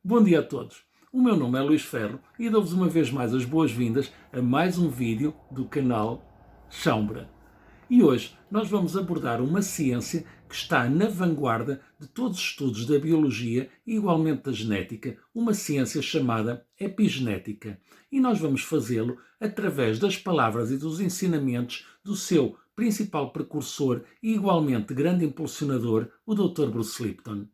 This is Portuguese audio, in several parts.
Bom dia a todos. O meu nome é Luís Ferro e dou-vos uma vez mais as boas-vindas a mais um vídeo do canal Chaumbra. E hoje nós vamos abordar uma ciência que está na vanguarda de todos os estudos da biologia e igualmente da genética, uma ciência chamada epigenética. E nós vamos fazê-lo através das palavras e dos ensinamentos do seu principal precursor e igualmente grande impulsionador, o Dr. Bruce Lipton.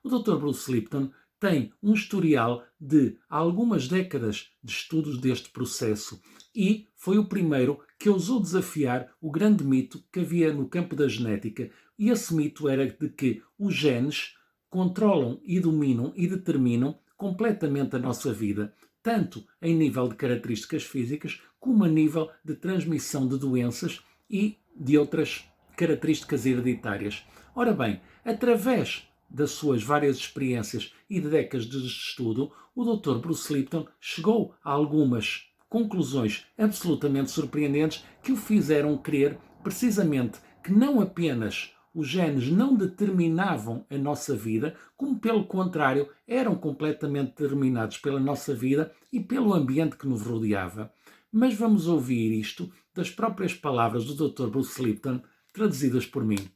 O Dr. Bruce Lipton tem um historial de algumas décadas de estudos deste processo e foi o primeiro que ousou desafiar o grande mito que havia no campo da genética. E esse mito era de que os genes controlam e dominam e determinam completamente a nossa vida, tanto em nível de características físicas como a nível de transmissão de doenças e de outras características hereditárias. Ora bem, através das suas várias experiências e de décadas de estudo, o Dr. Bruce Lipton chegou a algumas conclusões absolutamente surpreendentes que o fizeram crer precisamente que não apenas os genes não determinavam a nossa vida, como pelo contrário eram completamente determinados pela nossa vida e pelo ambiente que nos rodeava. Mas vamos ouvir isto das próprias palavras do Dr. Bruce Lipton, traduzidas por mim.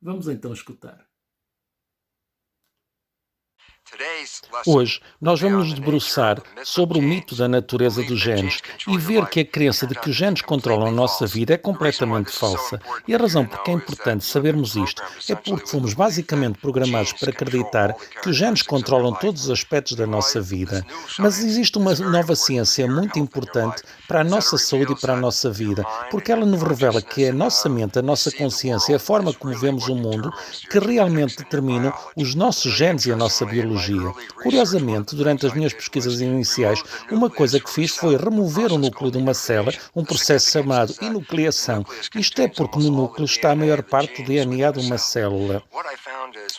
Vamos então escutar. Hoje, nós vamos nos debruçar sobre o mito da natureza dos genes e ver que a crença de que os genes controlam a nossa vida é completamente falsa. E a razão por que é importante sabermos isto é porque fomos basicamente programados para acreditar que os genes controlam todos os aspectos da nossa vida. Mas existe uma nova ciência muito importante para a nossa saúde e para a nossa vida, porque ela nos revela que é a nossa mente, a nossa consciência, a forma como vemos o mundo, que realmente determinam os nossos genes e a nossa biologia. Curiosamente, durante as minhas pesquisas iniciais, uma coisa que fiz foi remover o núcleo de uma célula, um processo chamado enucleação. Isto é porque no núcleo está a maior parte do DNA de uma célula.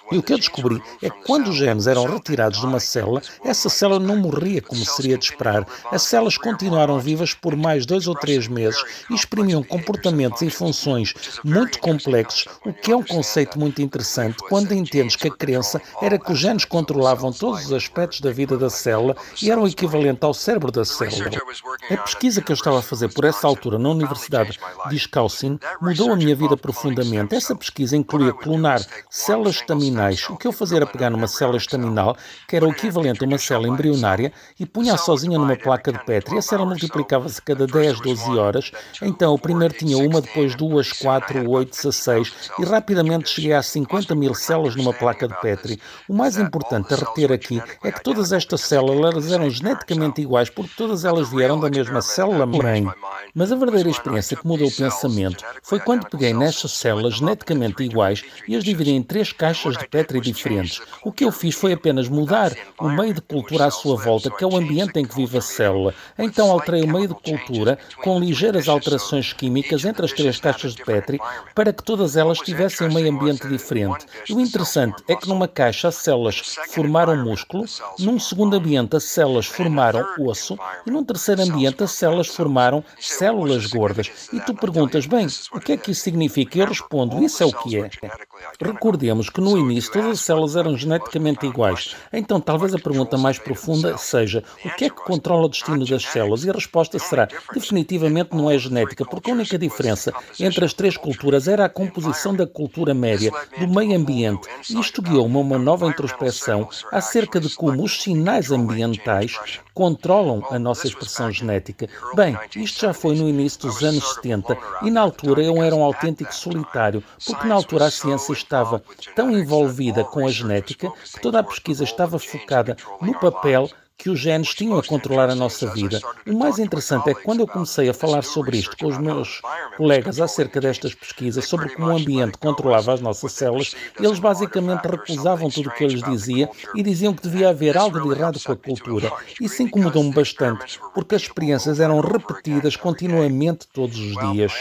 E o que eu descobri é que quando os genes eram retirados de uma célula, essa célula não morria como seria de esperar. As células continuaram vivas por mais 2 ou 3 meses e exprimiam comportamentos e funções muito complexos, o que é um conceito muito interessante quando entendes que a crença era que os genes controlavam todos os aspectos da vida da célula e eram o equivalente ao cérebro da célula. A pesquisa que eu estava a fazer por essa altura na Universidade de Wisconsin mudou a minha vida profundamente. Essa pesquisa incluía clonar células estaminais. O que eu fazia era pegar numa célula estaminal, que era o equivalente a uma célula embrionária, e punha-a sozinha numa placa de Petri. A célula multiplicava-se cada 10, 12 horas. Então, o primeiro tinha uma, depois 2, 4, 8, 16, e rapidamente cheguei a 50.000 células numa placa de Petri. O mais importante a reter aqui é que todas estas células eram geneticamente iguais, porque todas elas vieram da mesma célula-mãe. Mas a verdadeira experiência que mudou o pensamento foi quando peguei nestas células geneticamente iguais e as dividi em 3 caixas de Petri diferentes. O que eu fiz foi apenas mudar o meio de cultura à sua volta, que é o ambiente em que vive a célula. Então alterei o meio de cultura com ligeiras alterações químicas entre as 3 caixas de Petri para que todas elas tivessem um meio ambiente diferente. E o interessante é que numa caixa as células formaram músculo, num segundo ambiente as células formaram osso e num terceiro ambiente as células formaram células gordas. E tu perguntas, bem, o que é que isso significa? E eu respondo, isso é o que é. Recordemos que no início todas as células eram geneticamente iguais. Então talvez a pergunta mais profunda seja, o que é que controla o destino das células? E a resposta será, definitivamente não é genética, porque a única diferença entre as 3 culturas era a composição da cultura média, do meio ambiente. E isto guiou-me a uma nova introspeção acerca de como os sinais ambientais controlam a nossa expressão genética. Bem, isto já foi no início dos anos 70 e na altura eu era um autêntico solitário, porque na altura a ciência estava tão envolvida com a genética que toda a pesquisa estava focada no papel que os genes tinham a controlar a nossa vida. O mais interessante é que quando eu comecei a falar sobre isto com os meus colegas acerca destas pesquisas, sobre como o ambiente controlava as nossas células, eles basicamente recusavam tudo o que eu lhes dizia e diziam que devia haver algo de errado com a cultura. Isso incomodou-me bastante, porque as experiências eram repetidas continuamente todos os dias.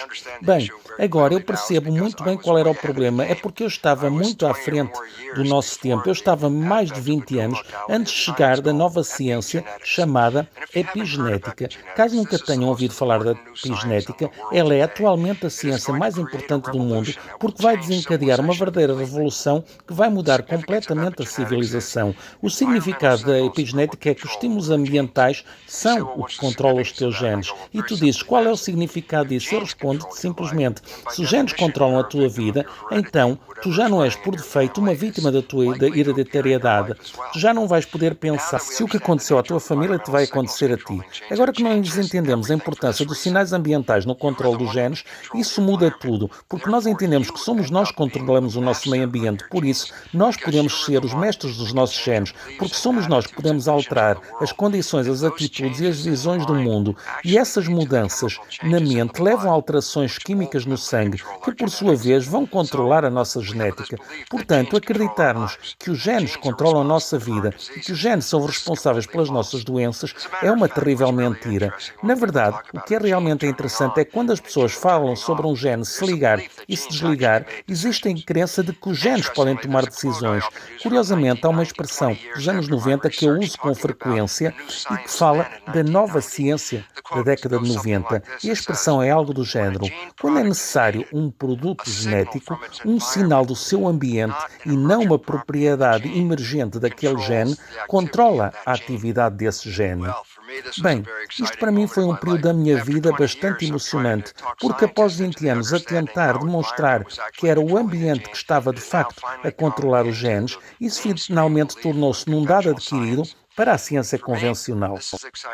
Bem, agora eu percebo muito bem qual era o problema. É porque eu estava muito à frente do nosso tempo. Eu estava mais de 20 anos antes de chegar da nova ciência ciência chamada epigenética. Caso nunca tenham ouvido falar da epigenética, ela é atualmente a ciência mais importante do mundo porque vai desencadear uma verdadeira revolução que vai mudar completamente a civilização. O significado da epigenética é que os estímulos ambientais são o que controla os teus genes. E tu dizes, qual é o significado disso? Eu respondo-te simplesmente, se os genes controlam a tua vida, então tu já não és por defeito uma vítima da tua hereditariedade. Tu já não vais poder pensar se o que aconteceu à tua família te vai acontecer a ti. Agora que nós entendemos a importância dos sinais ambientais no controle dos genes, isso muda tudo, porque nós entendemos que somos nós que controlamos o nosso meio ambiente, por isso nós podemos ser os mestres dos nossos genes, porque somos nós que podemos alterar as condições, as atitudes e as visões do mundo, e essas mudanças na mente levam a alterações químicas no sangue, que por sua vez vão controlar a nossa genética. Portanto, acreditarmos que os genes controlam a nossa vida e que os genes são responsáveis pelas nossas doenças é uma terrível mentira. Na verdade, o que é realmente interessante é que quando as pessoas falam sobre um gene se ligar e se desligar, existe a crença de que os genes podem tomar decisões. Curiosamente, há uma expressão dos anos 90 que eu uso com frequência e que fala da nova ciência da década de 90. E a expressão é algo do género: quando é necessário um produto genético, um sinal do seu ambiente e não uma propriedade emergente daquele gene, controla a atividade desse gene. Bem, isto para mim foi um período da minha vida bastante emocionante, porque após 20 anos a tentar demonstrar que era o ambiente que estava de facto a controlar os genes, isso finalmente tornou-se num dado adquirido para a ciência convencional.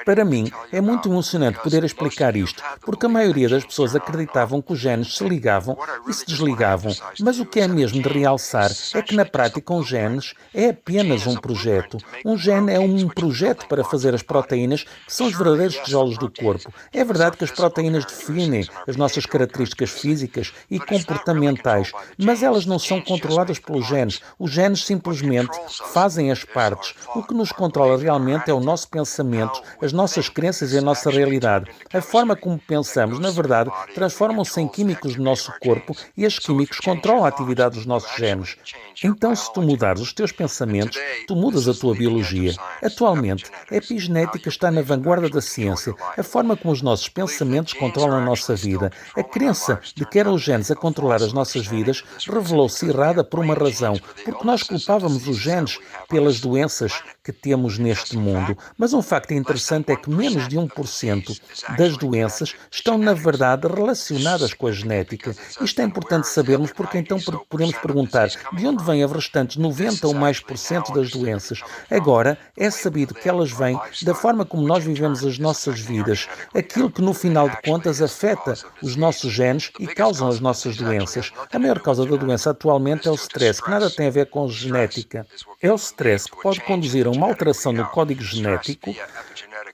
Para mim, é muito emocionante poder explicar isto, porque a maioria das pessoas acreditavam que os genes se ligavam e se desligavam, mas o que é mesmo de realçar é que na prática um genes é apenas um projeto. Um gene é um projeto para fazer as proteínas que são os verdadeiros tijolos do corpo. É verdade que as proteínas definem as nossas características físicas e comportamentais, mas elas não são controladas pelos genes. Os genes simplesmente fazem as partes. O que nos controla realmente é o nosso pensamento, as nossas crenças e a nossa realidade. A forma como pensamos, na verdade, transformam-se em químicos do nosso corpo e estes químicos controlam a atividade dos nossos genes. Então, se tu mudares os teus pensamentos, tu mudas a tua biologia. Atualmente, a epigenética está na vanguarda da ciência. A forma como os nossos pensamentos controlam a nossa vida. A crença de que eram os genes a controlar as nossas vidas revelou-se errada por uma razão, porque nós culpávamos os genes pelas doenças que temos neste mundo. Mas um facto interessante é que menos de 1% das doenças estão, na verdade, relacionadas com a genética. Isto é importante sabermos porque então podemos perguntar de onde vêm as restantes 90 ou mais por cento das doenças. Agora, é sabido que elas vêm da forma como nós vivemos as nossas vidas, aquilo que no final de contas afeta os nossos genes e causam as nossas doenças. A maior causa da doença atualmente é o stress, que nada tem a ver com genética. É o stress que pode conduzir a uma alteração no código genético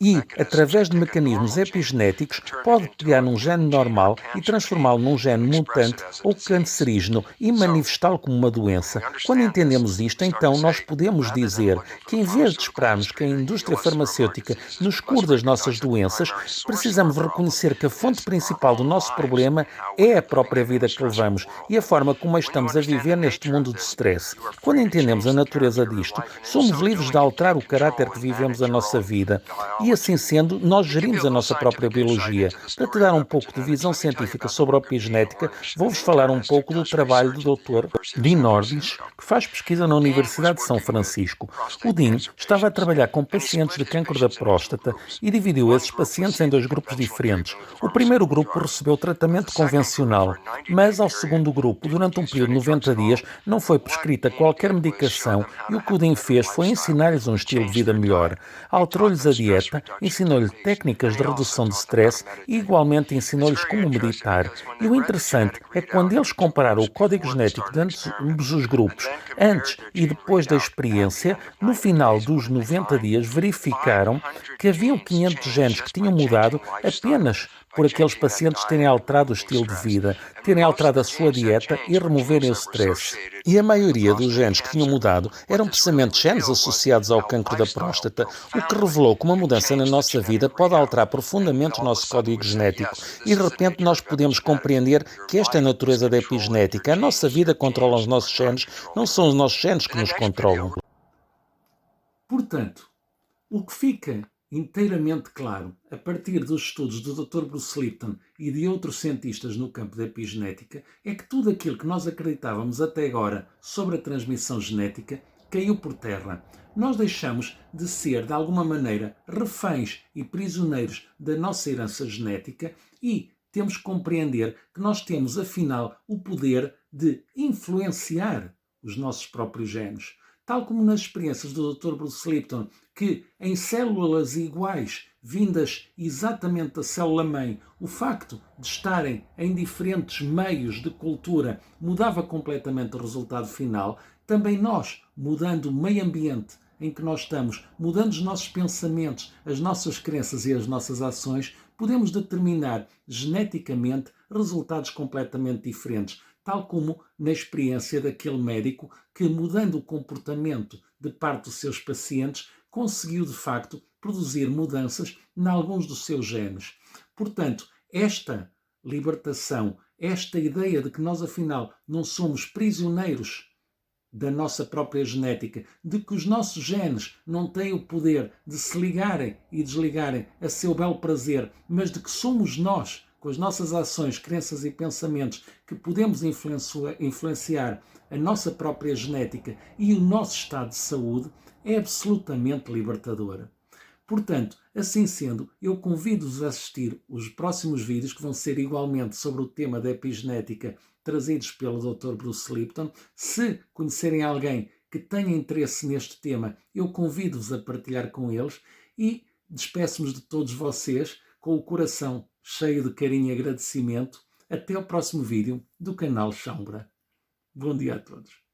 e, através de mecanismos epigenéticos, pode pegar num gene normal e transformá-lo num gene mutante ou cancerígeno e manifestá-lo como uma doença. Quando entendemos isto, então nós podemos dizer que, em vez de esperarmos que a indústria farmacêutica nos cure das nossas doenças, precisamos reconhecer que a fonte principal do nosso problema é a própria vida que levamos e a forma como estamos a viver neste mundo de stress. Quando entendemos a natureza disto, somos livres de alterar o caráter que vivemos a nossa vida. E assim sendo, nós gerimos a nossa própria biologia. Para te dar um pouco de visão científica sobre a epigenética, vou-vos falar um pouco do trabalho do Dr. Dean Ornish, que faz pesquisa na Universidade de São Francisco. O Dean estava a trabalhar com pacientes de cancro da próstata e dividiu esses pacientes em dois grupos diferentes. O primeiro grupo recebeu tratamento convencional, mas ao segundo grupo, durante um período de 90 dias, não foi prescrita qualquer medicação e o que o Dean fez foi ensinar-lhes um estilo de vida melhor. Alterou-lhes a dieta, ensinou-lhe técnicas de redução de stress e igualmente ensinou-lhes como meditar. E o interessante é que quando eles compararam o código genético de ambos os grupos, antes e depois da experiência, no final dos 90 dias verificaram que haviam 500 genes que tinham mudado apenas por aqueles pacientes terem alterado o estilo de vida, terem alterado a sua dieta e removerem o stress. E a maioria dos genes que tinham mudado eram precisamente genes associados ao cancro da próstata, o que revelou que uma mudança na nossa vida pode alterar profundamente o nosso código genético e de repente nós podemos compreender que esta é a natureza da epigenética. A nossa vida controla os nossos genes, não são os nossos genes que nos controlam. Portanto, O que fica inteiramente claro, a partir dos estudos do Dr. Bruce Lipton e de outros cientistas no campo da epigenética, é que tudo aquilo que nós acreditávamos até agora sobre a transmissão genética caiu por terra. Nós deixamos de ser, de alguma maneira, reféns e prisioneiros da nossa herança genética e temos que compreender que nós temos, afinal, o poder de influenciar os nossos próprios genes. Tal como nas experiências do Dr. Bruce Lipton, que em células iguais, vindas exatamente da célula-mãe, o facto de estarem em diferentes meios de cultura mudava completamente o resultado final, também nós, mudando o meio ambiente em que nós estamos, mudando os nossos pensamentos, as nossas crenças e as nossas ações, podemos determinar geneticamente resultados completamente diferentes, tal como na experiência daquele médico que, mudando o comportamento de parte dos seus pacientes, conseguiu de facto produzir mudanças em alguns dos seus genes. Portanto, esta libertação, esta ideia de que nós afinal não somos prisioneiros da nossa própria genética, de que os nossos genes não têm o poder de se ligarem e desligarem a seu belo prazer, mas de que somos nós, com as nossas ações, crenças e pensamentos, que podemos influenciar a nossa própria genética e o nosso estado de saúde, é absolutamente libertadora. Portanto, assim sendo, eu convido-vos a assistir os próximos vídeos, que vão ser igualmente sobre o tema da epigenética, trazidos pelo Dr. Bruce Lipton. Se conhecerem alguém que tenha interesse neste tema, eu convido-vos a partilhar com eles e despeço-me de todos vocês com o coração cheio de carinho e agradecimento. Até ao próximo vídeo do canal Chaumbra. Bom dia a todos.